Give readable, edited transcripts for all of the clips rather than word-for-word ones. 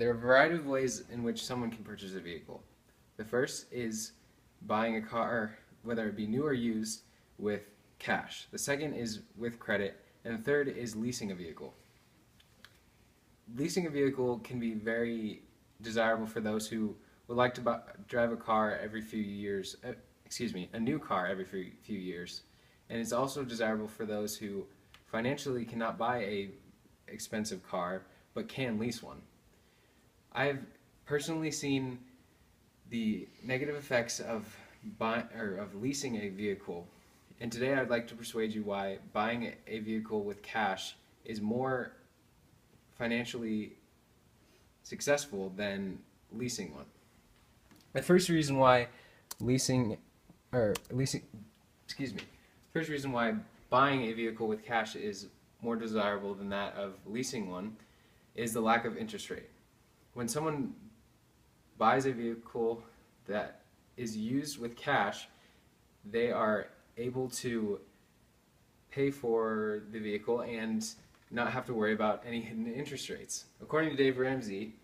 There are a variety of ways in which someone can purchase a vehicle. The first is buying a car, whether it be new or used, with cash. The second is with credit, and the third is leasing a vehicle. Leasing a vehicle can be very desirable for those who would like to drive a car every few years, a new car every few years. And it's also desirable for those who financially cannot buy a expensive car but can lease one. I've personally seen the negative effects of leasing a vehicle, and today I'd like to persuade you why buying a vehicle with cash is more financially successful than leasing one. The first reason why buying a vehicle with cash is more desirable than that of leasing one is the lack of interest rate. When someone buys a vehicle that is used with cash, they are able to pay for the vehicle and not have to worry about any hidden interest rates. According to Dave Ramsey,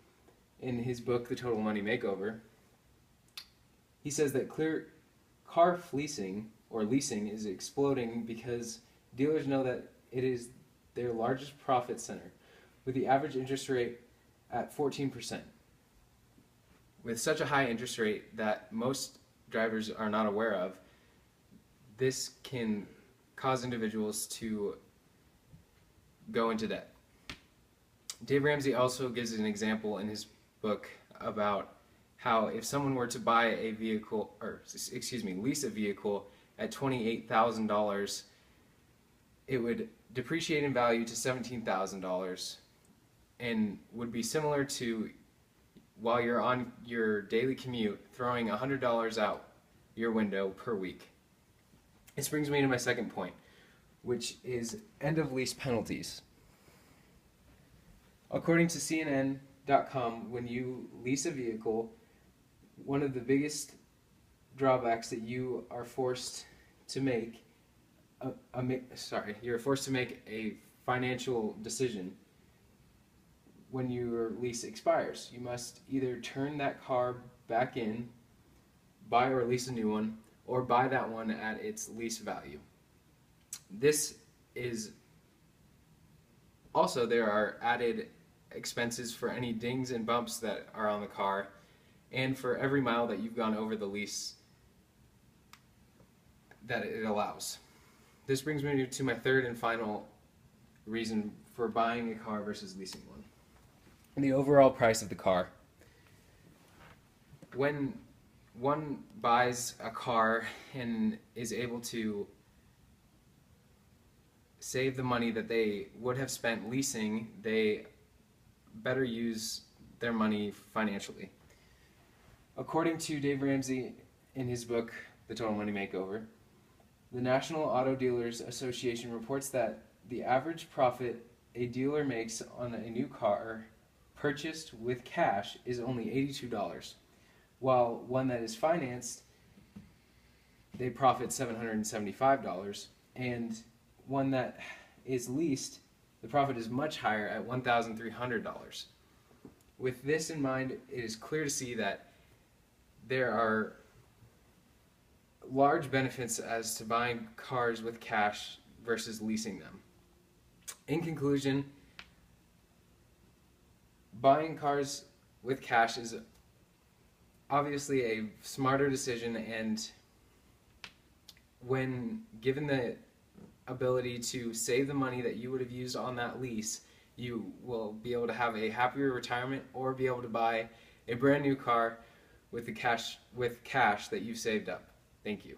in his book, The Total Money Makeover, he says that car fleecing or leasing is exploding because dealers know that it is their largest profit center, with the average interest rate at 14%. With such a high interest rate that most drivers are not aware of, this can cause individuals to go into debt. Dave Ramsey also gives an example in his book about how if someone were to buy a vehicle, lease a vehicle at $28,000, it would depreciate in value to $17,000 and would be similar to, while you're on your daily commute, throwing $100 out your window per week. This brings me to my second point, which is end of lease penalties. According to CNN.com, when you lease a vehicle, one of the biggest drawbacks that you are forced to make, you're forced to make a financial decision when your lease expires. You must either turn that car back in, buy or lease a new one, or buy that one at its lease value. This is also, there are added expenses for any dings and bumps that are on the car, and for every mile that you've gone over the lease that it allows. This brings me to my third and final reason for buying a car versus leasing one: the overall price of the car. When one buys a car and is able to save the money that they would have spent leasing, they better use their money financially. According to Dave Ramsey in his book, The Total Money Makeover, the National Auto Dealers Association reports that the average profit a dealer makes on a new car purchased with cash is only $82, while one that is financed, they profit $775, and one that is leased, the profit is much higher at $1,300. With this in mind, it is clear to see that there are large benefits as to buying cars with cash versus leasing them. In conclusion, buying cars with cash is obviously a smarter decision, and when given the ability to save the money that you would have used on that lease, you will be able to have a happier retirement or be able to buy a brand new car with cash that you've saved up. Thank you.